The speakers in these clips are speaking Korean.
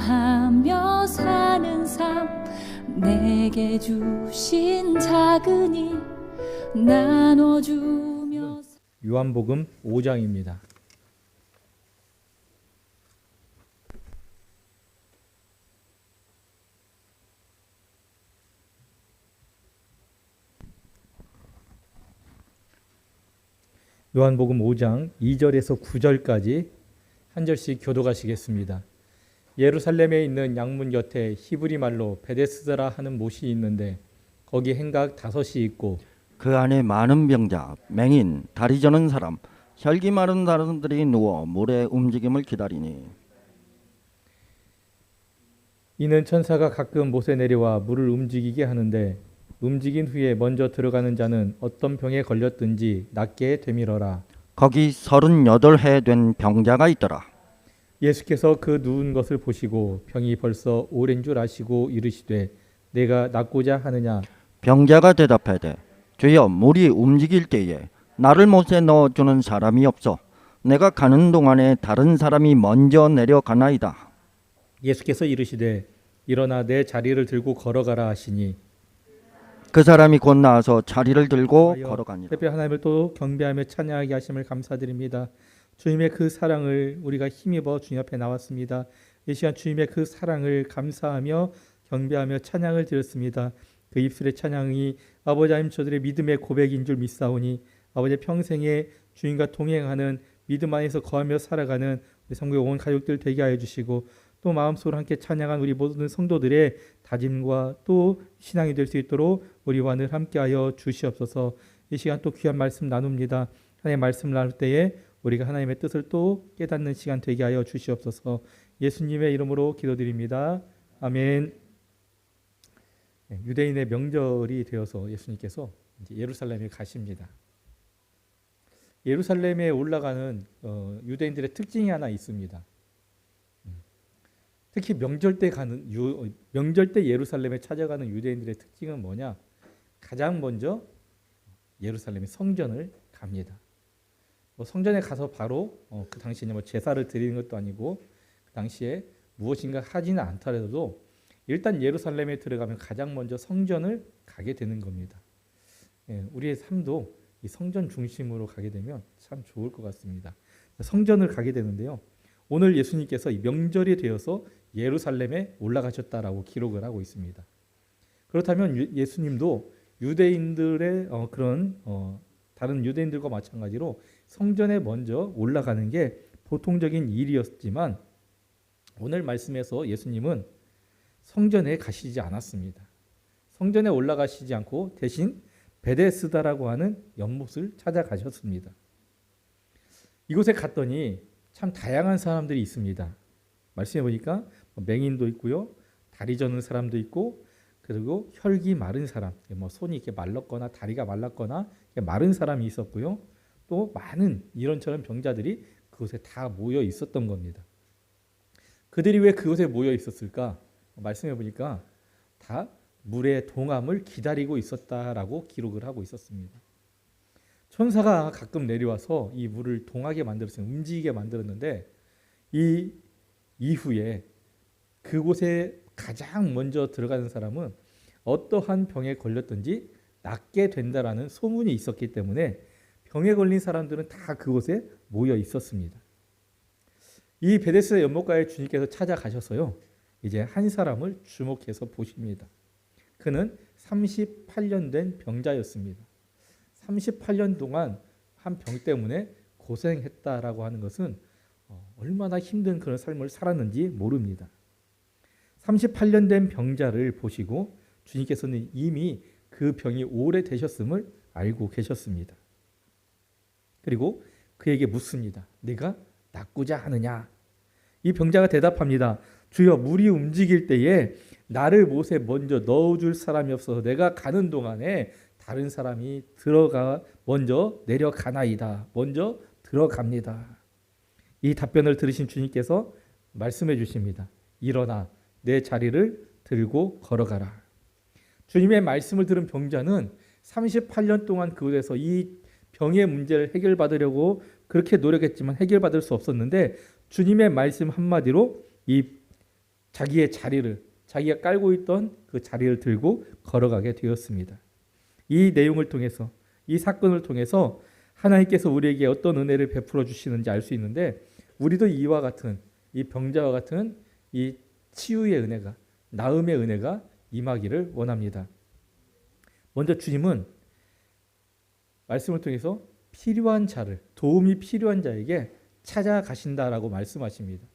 감사하며 사는 삶, 내게 주신 작은 일 나눠주며. 요한복음 5장입니다. 요한복음 5장 2절에서 9절까지 한 절씩 교독하시겠습니다. 예루살렘에 있는 양문 곁에 히브리 말로 베데스다라 하는 못이 있는데 거기 행각 5이 있고 그 안에 많은 병자, 맹인, 다리 저는 사람, 혈기 마른 사람들이 누워 물의 움직임을 기다리니 이는 천사가 가끔 못에 내려와 물을 움직이게 하는데 움직인 후에 먼저 들어가는 자는 어떤 병에 걸렸든지 낫게 되밀어라. 거기 38해 된 병자가 있더라. 예수께서 그 누운 것을 보시고 병이 벌써 오랜 줄 아시고 이르시되 내가 낫고자 하느냐. 병자가 대답하되 주여, 물이 움직일 때에 나를 못에 넣어주는 사람이 없어. 내가 가는 동안에 다른 사람이 먼저 내려가나이다. 예수께서 이르시되 일어나 내 자리를 들고 걸어가라 하시니 그 사람이 곧 나와서 자리를 들고 걸어가니라. 특별 하나님을 또 경배하며 찬양하게 하심을 감사드립니다. 주님의 그 사랑을 우리가 힘입어 주님 앞에 나왔습니다. 이 시간 주님의 그 사랑을 감사하며 경배하며 찬양을 드렸습니다. 그 입술의 찬양이 아버지 하나님 저들의 믿음의 고백인 줄 믿사오니 아버지 평생에 주님과 동행하는 믿음 안에서 거하며 살아가는 우리 성도의 온 가족들 되게 하여 주시고 또 마음속으로 함께 찬양한 우리 모든 성도들의 다짐과 또 신앙이 될 수 있도록 우리와 늘 함께하여 주시옵소서. 이 시간 또 귀한 말씀 나눕니다. 하나님의 말씀을 나눌 때에 우리가 하나님의 뜻을 또 깨닫는 시간 되게 하여 주시옵소서. 예수님의 이름으로 기도드립니다. 아멘. 유대인의 명절이 되어서 예수님께서 이제 예루살렘에 가십니다. 예루살렘에 올라가는 유대인들의 특징이 하나 있습니다. 특히 명절 때 예루살렘에 찾아가는 유대인들의 특징은 뭐냐? 가장 먼저 예루살렘의 성전을 갑니다. 성전에 가서 바로 그 당시에 제사를 드리는 것도 아니고 그 당시에 무엇인가 하지는 않더라도 일단 예루살렘에 들어가면 가장 먼저 성전을 가게 되는 겁니다. 우리의 삶도 이 성전 중심으로 가게 되면 참 좋을 것 같습니다. 성전을 가게 되는데요. 오늘 예수님께서 이 명절이 되어서 예루살렘에 올라가셨다라고 기록을 하고 있습니다. 그렇다면 예수님도 유대인들의 다른 유대인들과 마찬가지로 성전에 먼저 올라가는 게 보통적인 일이었지만 오늘 말씀에서 예수님은 성전에 가시지 않았습니다. 성전에 올라가시지 않고 대신 베데스다라고 하는 연못을 찾아가셨습니다. 이곳에 갔더니 참 다양한 사람들이 있습니다. 말씀해 보니까 맹인도 있고요, 다리 저는 사람도 있고, 그리고 혈기 마른 사람, 손이 이렇게 말랐거나 다리가 말랐거나 마른 사람이 있었고요. 또 많은 이런저런 병자들이 그곳에 다 모여 있었던 겁니다. 그들이 왜 그곳에 모여 있었을까? 말씀해 보니까 다 물의 동함을 기다리고 있었다라고 기록을 하고 있었습니다. 천사가 가끔 내려와서 이 물을 동하게 만들었어요. 움직이게 만들었는데 이 이후에 그곳에 가장 먼저 들어가는 사람은 어떠한 병에 걸렸든지 낫게 된다라는 소문이 있었기 때문에 병에 걸린 사람들은 다 그곳에 모여 있었습니다. 이 베데스다 연못가에 주님께서 찾아가셔서요, 이제 한 사람을 주목해서 보십니다. 그는 38년 된 병자였습니다. 38년 동안 한 병 때문에 고생했다라고 하는 것은 얼마나 힘든 그런 삶을 살았는지 모릅니다. 38년 된 병자를 보시고 주님께서는 이미 그 병이 오래되셨음을 알고 계셨습니다. 그리고 그에게 묻습니다. 네가 낫고자 하느냐? 이 병자가 대답합니다. 주여, 물이 움직일 때에 나를 못에 먼저 넣어줄 사람이 없어서 내가 가는 동안에 다른 사람이 먼저 내려가나이다. 먼저 들어갑니다. 이 답변을 들으신 주님께서 말씀해 주십니다. 일어나 내 자리를 들고 걸어가라. 주님의 말씀을 들은 병자는 38년 동안 그곳에서 이 병의 문제를 해결받으려고 그렇게 노력했지만 해결받을 수 없었는데 주님의 말씀 한마디로 이 자기의 자리를, 자기가 깔고 있던 그 자리를 들고 걸어가게 되었습니다. 이 내용을 통해서, 이 사건을 통해서 하나님께서 우리에게 어떤 은혜를 베풀어 주시는지 알 수 있는데, 우리도 이와 같은, 이 병자와 같은 이 치유의 은혜가, 나음의 은혜가 임하기를 원합니다. 먼저 주님은 말씀을 통해서 필요한 자를, 도움이 필요한 자에게 찾아가신다라고 말씀하십니다.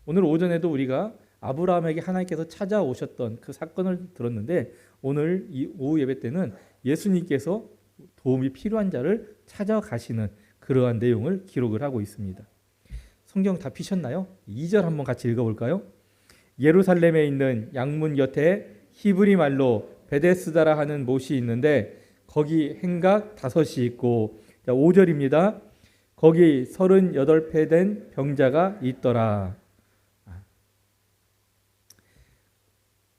오늘 오전에도 우리가 아브라함에게 하나님께서 찾아오셨던 그 사건을 들었는데, 오늘 이 오후 예배 때는 예수님께서 도움이 필요한 자를 찾아가시는 그러한 내용을 기록을 하고 있습니다. 성경 다 피셨나요? 2절 한번 같이 읽어볼까요? 예루살렘에 있는 양문 곁에 히브리 말로 베데스다라 하는 못이 있는데 거기 행각 5이 있고, 5절입니다. 거기 38배 된 병자가 있더라.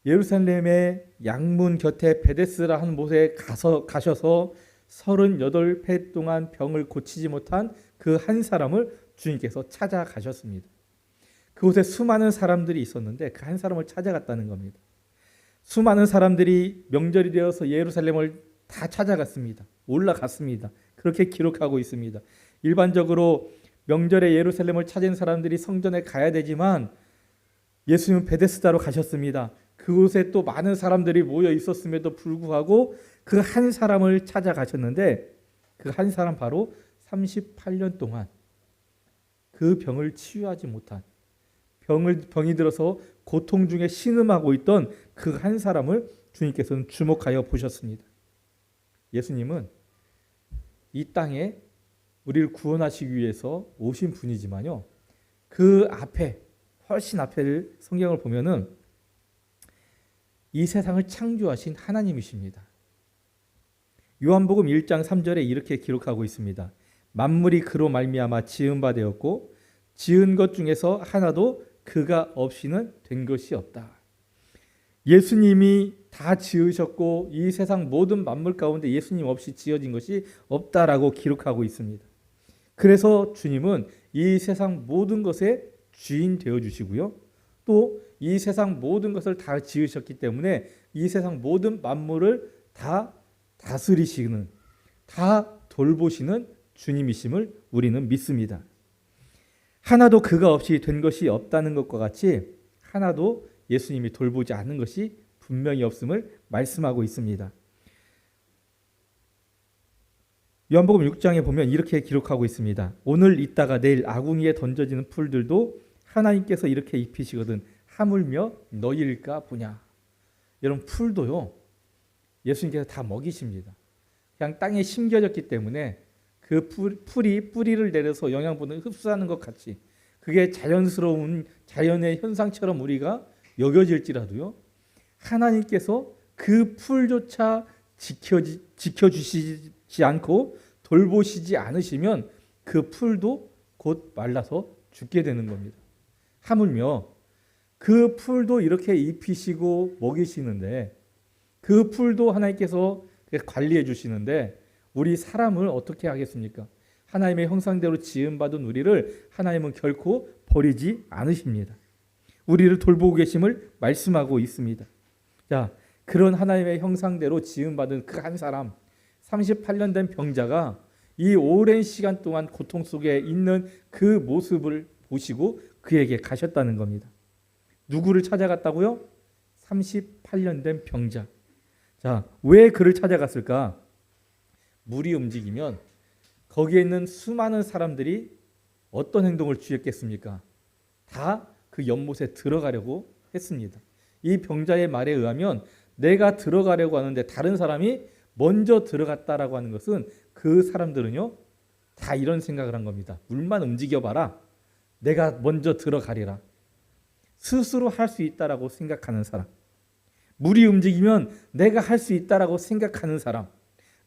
예루살렘의 양문 곁에 베데스라 하는 못에 가셔서 38배 동안 병을 고치지 못한 그 한 사람을 주님께서 찾아가셨습니다. 그곳에 수많은 사람들이 있었는데 그 한 사람을 찾아갔다는 겁니다. 수많은 사람들이 명절이 되어서 예루살렘을 다 찾아갔습니다. 올라갔습니다. 그렇게 기록하고 있습니다. 일반적으로 명절에 예루살렘을 찾은 사람들이 성전에 가야 되지만 예수님은 베데스다로 가셨습니다. 그곳에 또 많은 사람들이 모여 있었음에도 불구하고 그 한 사람을 찾아가셨는데, 그 한 사람 바로 38년 동안 그 병을 치유하지 못한, 병이 들어서 고통 중에 신음하고 있던 그 한 사람을 주님께서는 주목하여 보셨습니다. 예수님은 이 땅에 우리를 구원하시기 위해서 오신 분이지만요, 그 앞에, 훨씬 앞에를 성경을 보면은 이 세상을 창조하신 하나님이십니다. 요한복음 1장 3절에 이렇게 기록하고 있습니다. 만물이 그로 말미암아 지은 바 되었고 지은 것 중에서 하나도 그가 없이는 된 것이 없다. 예수님이 다 지으셨고 이 세상 모든 만물 가운데 예수님 없이 지어진 것이 없다라고 기록하고 있습니다. 그래서 주님은 이 세상 모든 것의 주인 되어 주시고요, 또 이 세상 모든 것을 다 지으셨기 때문에 이 세상 모든 만물을 다 다스리시는, 다 돌보시는 주님이심을 우리는 믿습니다. 하나도 그가 없이 된 것이 없다는 것과 같이 하나도 예수님이 돌보지 않은 것이 분명히 없음을 말씀하고 있습니다. 요한복음 6장에 보면 이렇게 기록하고 있습니다. 오늘 있다가 내일 아궁이에 던져지는 풀들도 하나님께서 이렇게 입히시거든 하물며 너희일까 보냐. 여러분, 풀도요 예수님께서 다 먹이십니다. 그냥 땅에 심겨졌기 때문에 그 풀이 뿌리를 내려서 영양분을 흡수하는 것 같이 그게 자연스러운 자연의 현상처럼 우리가 여겨질지라도요, 하나님께서 그 풀조차 지켜주시지 않고 돌보시지 않으시면 그 풀도 곧 말라서 죽게 되는 겁니다. 하물며 그 풀도 이렇게 입히시고 먹이시는데, 그 풀도 하나님께서 관리해 주시는데 우리 사람을 어떻게 하겠습니까? 하나님의 형상대로 지음받은 우리를 하나님은 결코 버리지 않으십니다. 우리를 돌보고 계심을 말씀하고 있습니다. 자, 그런 하나님의 형상대로 지음받은 그 한 사람, 38년 된 병자가 이 오랜 시간 동안 고통 속에 있는 그 모습을 보시고 그에게 가셨다는 겁니다. 누구를 찾아갔다고요? 38년 된 병자. 자, 왜 그를 찾아갔을까? 물이 움직이면 거기에 있는 수많은 사람들이 어떤 행동을 취했겠습니까? 다 그 연못에 들어가려고 했습니다. 이 병자의 말에 의하면 내가 들어가려고 하는데 다른 사람이 먼저 들어갔다라고 하는 것은 그 사람들은요 다 이런 생각을 한 겁니다. 물만 움직여봐라, 내가 먼저 들어가리라. 스스로 할 수 있다라고 생각하는 사람, 물이 움직이면 내가 할 수 있다라고 생각하는 사람,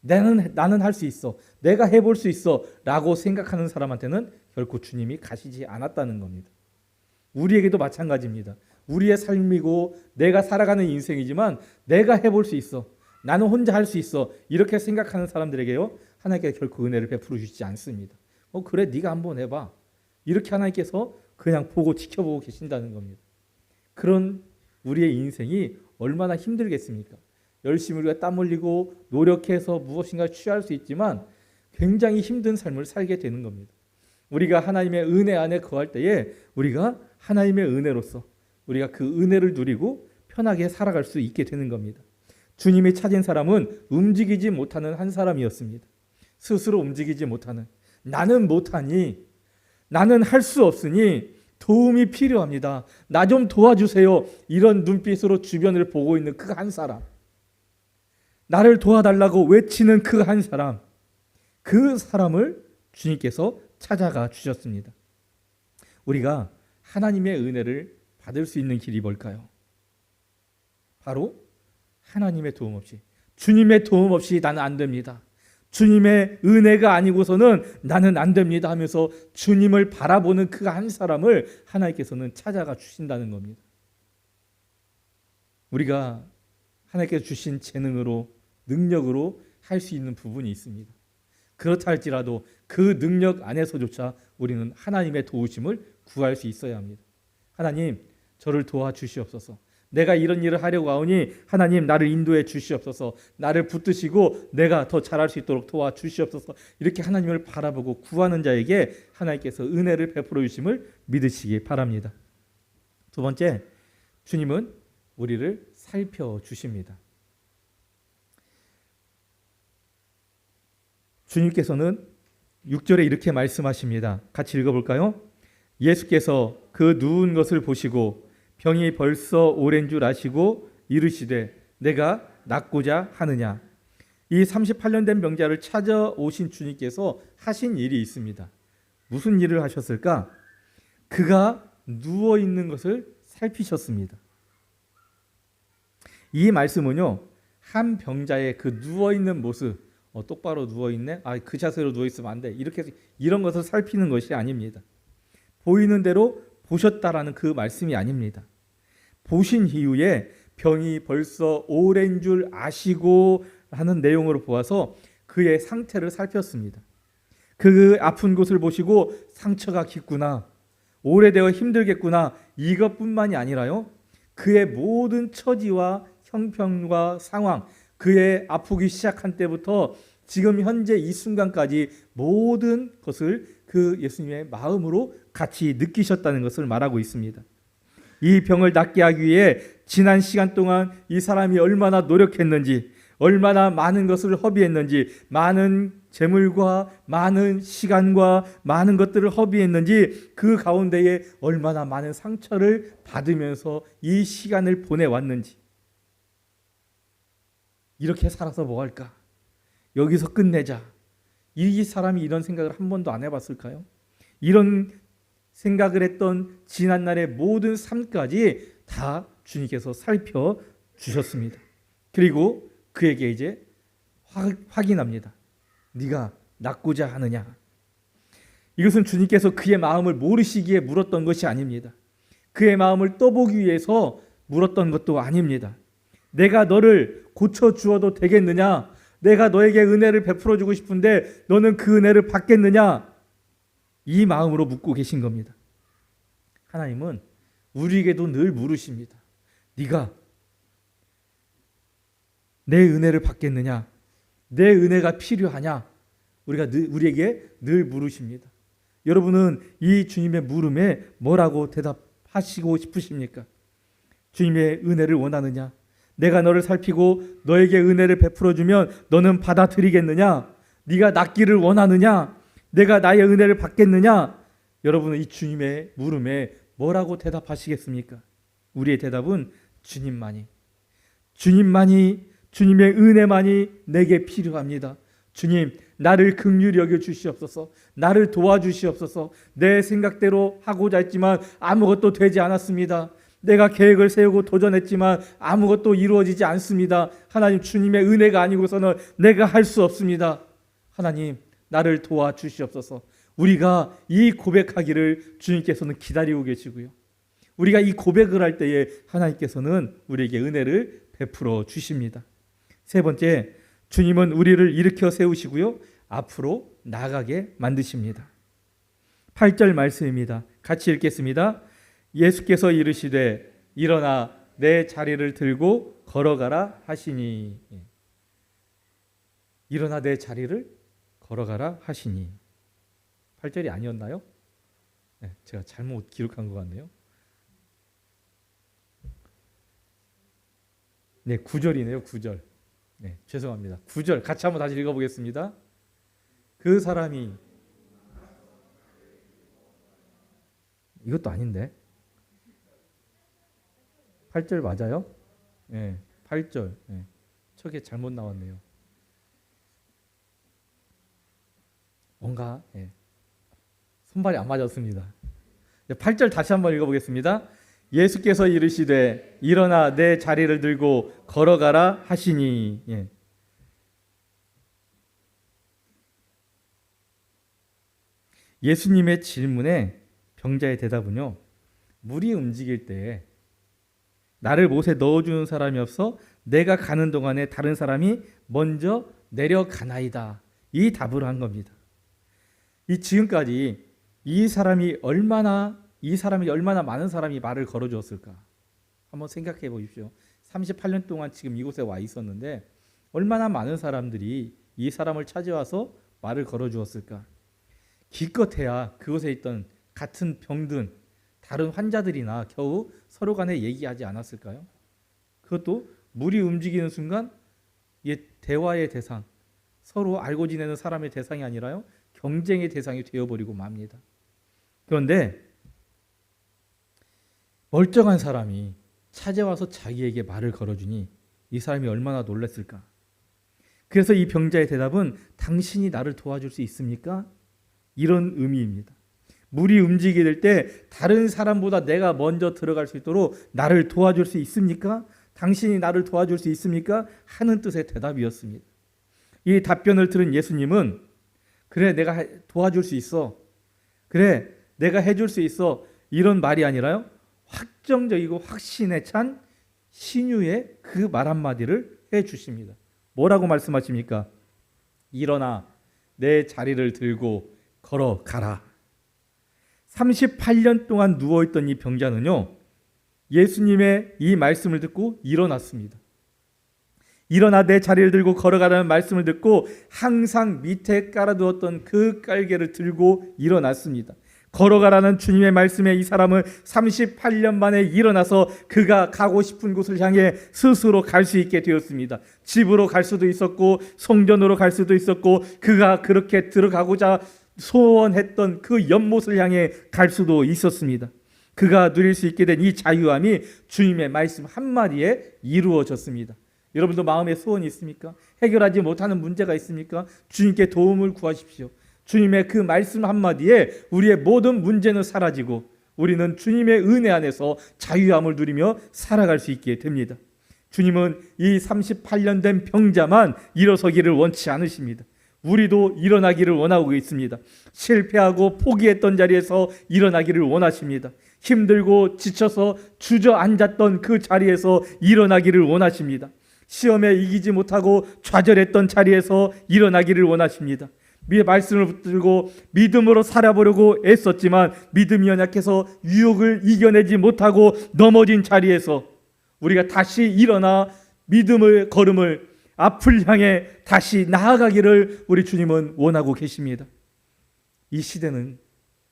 나는 할 수 있어, 내가 해볼 수 있어 라고 생각하는 사람한테는 결코 주님이 가시지 않았다는 겁니다. 우리에게도 마찬가지입니다. 우리의 삶이고 내가 살아가는 인생이지만 내가 해볼 수 있어, 나는 혼자 할 수 있어 이렇게 생각하는 사람들에게요 하나님께서 결코 은혜를 베풀어 주시지 않습니다. 그래 네가 한번 해봐, 이렇게 하나님께서 그냥 보고 지켜보고 계신다는 겁니다. 그런 우리의 인생이 얼마나 힘들겠습니까? 열심히 우리가 땀 흘리고 노력해서 무엇인가 취할 수 있지만 굉장히 힘든 삶을 살게 되는 겁니다. 우리가 하나님의 은혜 안에 거할 때에 우리가 하나님의 은혜로서 우리가 그 은혜를 누리고 편하게 살아갈 수 있게 되는 겁니다. 주님이 찾은 사람은 움직이지 못하는 한 사람이었습니다. 스스로 움직이지 못하는, 나는 못하니, 나는 할 수 없으니 도움이 필요합니다, 나 좀 도와주세요, 이런 눈빛으로 주변을 보고 있는 그 한 사람, 나를 도와달라고 외치는 그 한 사람, 그 사람을 주님께서 찾아가 주셨습니다. 우리가 하나님의 은혜를 받을 수 있는 길이 뭘까요? 바로 하나님의 도움 없이, 주님의 도움 없이 나는 안 됩니다, 주님의 은혜가 아니고서는 나는 안 됩니다 하면서 주님을 바라보는 그 한 사람을 하나님께서는 찾아가 주신다는 겁니다. 우리가 하나님께서 주신 재능으로, 능력으로 할 수 있는 부분이 있습니다. 그렇다 할지라도 그 능력 안에서조차 우리는 하나님의 도우심을 구할 수 있어야 합니다. 하나님, 저를 도와주시옵소서. 내가 이런 일을 하려고 하오니 하나님 나를 인도해 주시옵소서. 나를 붙드시고 내가 더 잘할 수 있도록 도와주시옵소서. 이렇게 하나님을 바라보고 구하는 자에게 하나님께서 은혜를 베풀어 주심을 믿으시기 바랍니다. 두 번째, 주님은 우리를 살펴주십니다. 주님께서는 6절에 이렇게 말씀하십니다. 같이 읽어볼까요? 예수께서 그 누운 것을 보시고 병이 벌써 오랜 줄 아시고 이르시되 내가 낫고자 하느냐. 이 38년 된 병자를 찾아오신 주님께서 하신 일이 있습니다. 무슨 일을 하셨을까? 그가 누워있는 것을 살피셨습니다. 이 말씀은요, 한 병자의 그 누워있는 모습, 똑바로 누워있네? 그 자세로 누워있으면 안 돼, 이렇게 이런 것을 살피는 것이 아닙니다. 보이는 대로 보셨다라는 그 말씀이 아닙니다. 보신 이후에 병이 벌써 오랜 줄 아시고 하는 내용으로 보아서 그의 상태를 살폈습니다. 그 아픈 곳을 보시고 상처가 깊구나, 오래되어 힘들겠구나, 이것뿐만이 아니라요, 그의 모든 처지와 형편과 상황, 그의 아프기 시작한 때부터 지금 현재 이 순간까지 모든 것을 그 예수님의 마음으로 같이 느끼셨다는 것을 말하고 있습니다. 이 병을 낫게 하기 위해 지난 시간 동안 이 사람이 얼마나 노력했는지, 얼마나 많은 것을 허비했는지, 많은 재물과 많은 시간과 많은 것들을 허비했는지, 그 가운데에 얼마나 많은 상처를 받으면서 이 시간을 보내왔는지, 이렇게 살아서 뭐 할까? 여기서 끝내자. 이 사람이 이런 생각을 한 번도 안 해봤을까요? 이런 생각을 했던 지난날의 모든 삶까지 다 주님께서 살펴주셨습니다. 그리고 그에게 이제 확인합니다. 네가 낫고자 하느냐. 이것은 주님께서 그의 마음을 모르시기에 물었던 것이 아닙니다. 그의 마음을 떠보기 위해서 물었던 것도 아닙니다. 내가 너를 고쳐주어도 되겠느냐? 내가 너에게 은혜를 베풀어 주고 싶은데 너는 그 은혜를 받겠느냐? 이 마음으로 묻고 계신 겁니다. 하나님은 우리에게도 늘 물으십니다. 네가 내 은혜를 받겠느냐? 내 은혜가 필요하냐? 우리에게 늘 물으십니다. 여러분은 이 주님의 물음에 뭐라고 대답하시고 싶으십니까? 주님의 은혜를 원하느냐? 내가 너를 살피고 너에게 은혜를 베풀어 주면 너는 받아들이겠느냐? 네가 낫기를 원하느냐? 내가 나의 은혜를 받겠느냐? 여러분은 이 주님의 물음에 뭐라고 대답하시겠습니까? 우리의 대답은 주님만이, 주님의 은혜만이 내게 필요합니다. 주님, 나를 긍휼히 여겨 주시옵소서. 나를 도와주시옵소서. 내 생각대로 하고자 했지만 아무것도 되지 않았습니다. 내가 계획을 세우고 도전했지만 아무것도 이루어지지 않습니다. 하나님, 주님의 은혜가 아니고서는 내가 할 수 없습니다. 하나님, 나를 도와주시옵소서. 우리가 이 고백하기를 주님께서는 기다리고 계시고요, 우리가 이 고백을 할 때에 하나님께서는 우리에게 은혜를 베풀어 주십니다. 세 번째, 주님은 우리를 일으켜 세우시고요, 앞으로 나가게 만드십니다. 8절 말씀입니다. 같이 읽겠습니다. 예수께서 이르시되 일어나 내 자리를 들고 걸어가라 하시니. 일어나 내 자리를 걸어가라 하시니. 8절이 아니었나요? 네, 제가 잘못 기록한 것 같네요. 네, 9절이네요. 9절. 네, 죄송합니다. 9절 같이 한번 다시 읽어보겠습니다. 그 사람이, 이것도 아닌데 8절 맞아요? 네, 8절. 네, 저게 잘못 나왔네요. 뭔가 손발이 안 맞았습니다. 8절 다시 한번 읽어보겠습니다. 예수께서 이르시되 일어나 내 자리를 들고 걸어가라 하시니. 예수님의 질문에 병자의 대답은요, 물이 움직일 때 나를 못에 넣어주는 사람이 없어 내가 가는 동안에 다른 사람이 먼저 내려가나이다, 이 답을 한 겁니다. 이 지금까지 이 사람이 얼마나 많은 사람이 말을 걸어주었을까 한번 생각해 보십시오. 38년 동안 지금 이곳에 와 있었는데 얼마나 많은 사람들이 이 사람을 찾아와서 말을 걸어주었을까. 기껏해야 그곳에 있던 같은 병든 다른 환자들이나 겨우 서로 간에 얘기하지 않았을까요? 그것도 물이 움직이는 순간 대화의 대상, 서로 알고 지내는 사람의 대상이 아니라요, 경쟁의 대상이 되어버리고 맙니다. 그런데 멀쩡한 사람이 찾아와서 자기에게 말을 걸어주니 이 사람이 얼마나 놀랐을까. 그래서 이 병자의 대답은 당신이 나를 도와줄 수 있습니까? 이런 의미입니다. 물이 움직일 때 다른 사람보다 내가 먼저 들어갈 수 있도록 나를 도와줄 수 있습니까? 당신이 나를 도와줄 수 있습니까? 하는 뜻의 대답이었습니다. 이 답변을 들은 예수님은 그래, 내가 도와줄 수 있어, 그래, 내가 해줄 수 있어, 이런 말이 아니라요, 확정적이고 확신에 찬 신유의 그 말 한마디를 해주십니다. 뭐라고 말씀하십니까? 일어나 내 자리를 들고 걸어가라. 38년 동안 누워있던 이 병자는요, 예수님의 이 말씀을 듣고 일어났습니다. 일어나 내 자리를 들고 걸어가라는 말씀을 듣고 항상 밑에 깔아두었던 그 깔개를 들고 일어났습니다. 걸어가라는 주님의 말씀에 이 사람은 38년 만에 일어나서 그가 가고 싶은 곳을 향해 스스로 갈 수 있게 되었습니다. 집으로 갈 수도 있었고 성전으로 갈 수도 있었고 그가 그렇게 들어가고자 소원했던 그 연못을 향해 갈 수도 있었습니다. 그가 누릴 수 있게 된 이 자유함이 주님의 말씀 한마디에 이루어졌습니다. 여러분도 마음에 소원이 있습니까? 해결하지 못하는 문제가 있습니까? 주님께 도움을 구하십시오. 주님의 그 말씀 한마디에 우리의 모든 문제는 사라지고 우리는 주님의 은혜 안에서 자유함을 누리며 살아갈 수 있게 됩니다. 주님은 이 38년 된 병자만 일어서기를 원치 않으십니다. 우리도 일어나기를 원하고 있습니다. 실패하고 포기했던 자리에서 일어나기를 원하십니다. 힘들고 지쳐서 주저앉았던 그 자리에서 일어나기를 원하십니다. 시험에 이기지 못하고 좌절했던 자리에서 일어나기를 원하십니다. 말씀을 붙들고 믿음으로 살아보려고 애썼지만 믿음이 연약해서 유혹을 이겨내지 못하고 넘어진 자리에서 우리가 다시 일어나 믿음의 걸음을 앞을 향해 다시 나아가기를 우리 주님은 원하고 계십니다. 이 시대는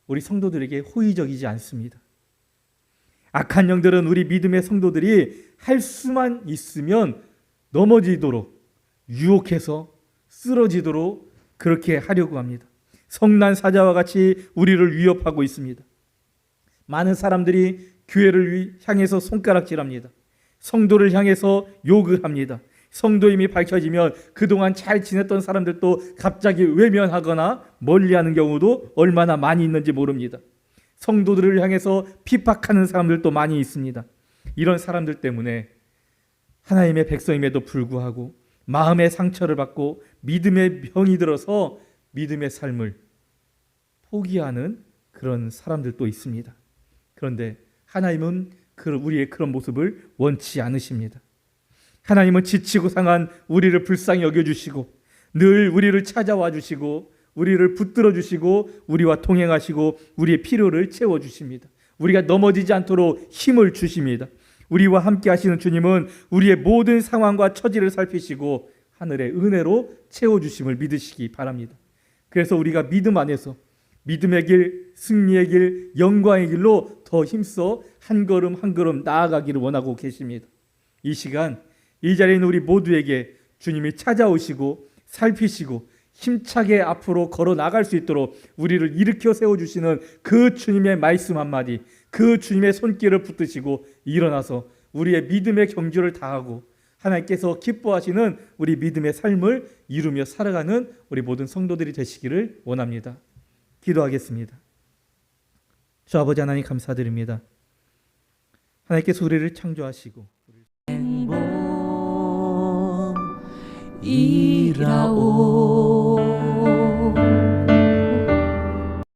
우리 성도들에게 호의적이지 않습니다. 악한 영들은 우리 믿음의 성도들이 할 수만 있으면 넘어지도록 유혹해서 쓰러지도록 그렇게 하려고 합니다. 성난 사자와 같이 우리를 위협하고 있습니다. 많은 사람들이 교회를 향해서 손가락질합니다. 성도를 향해서 욕을 합니다. 성도임이 밝혀지면 그동안 잘 지냈던 사람들도 갑자기 외면하거나 멀리하는 경우도 얼마나 많이 있는지 모릅니다. 성도들을 향해서 핍박하는 사람들도 많이 있습니다. 이런 사람들 때문에 하나님의 백성임에도 불구하고 마음의 상처를 받고 믿음의 병이 들어서 믿음의 삶을 포기하는 그런 사람들도 있습니다. 그런데 하나님은 우리의 그런 모습을 원치 않으십니다. 하나님은 지치고 상한 우리를 불쌍히 여겨주시고 늘 우리를 찾아와 주시고 우리를 붙들어 주시고 우리와 동행하시고 우리의 필요를 채워주십니다. 우리가 넘어지지 않도록 힘을 주십니다. 우리와 함께 하시는 주님은 우리의 모든 상황과 처지를 살피시고 하늘의 은혜로 채워주심을 믿으시기 바랍니다. 그래서 우리가 믿음 안에서 믿음의 길, 승리의 길, 영광의 길로 더 힘써 한 걸음 한 걸음 나아가기를 원하고 계십니다. 이 시간 이 자리에 있는 우리 모두에게 주님이 찾아오시고 살피시고 힘차게 앞으로 걸어 나갈 수 있도록 우리를 일으켜 세워주시는 그 주님의 말씀 한마디, 그 주님의 손길을 붙드시고 일어나서 우리의 믿음의 경주를 다하고 하나님께서 기뻐하시는 우리 믿음의 삶을 이루며 살아가는 우리 모든 성도들이 되시기를 원합니다. 기도하겠습니다. 주 아버지 하나님 감사드립니다. 하나님께서 우리를 창조하시고 이라오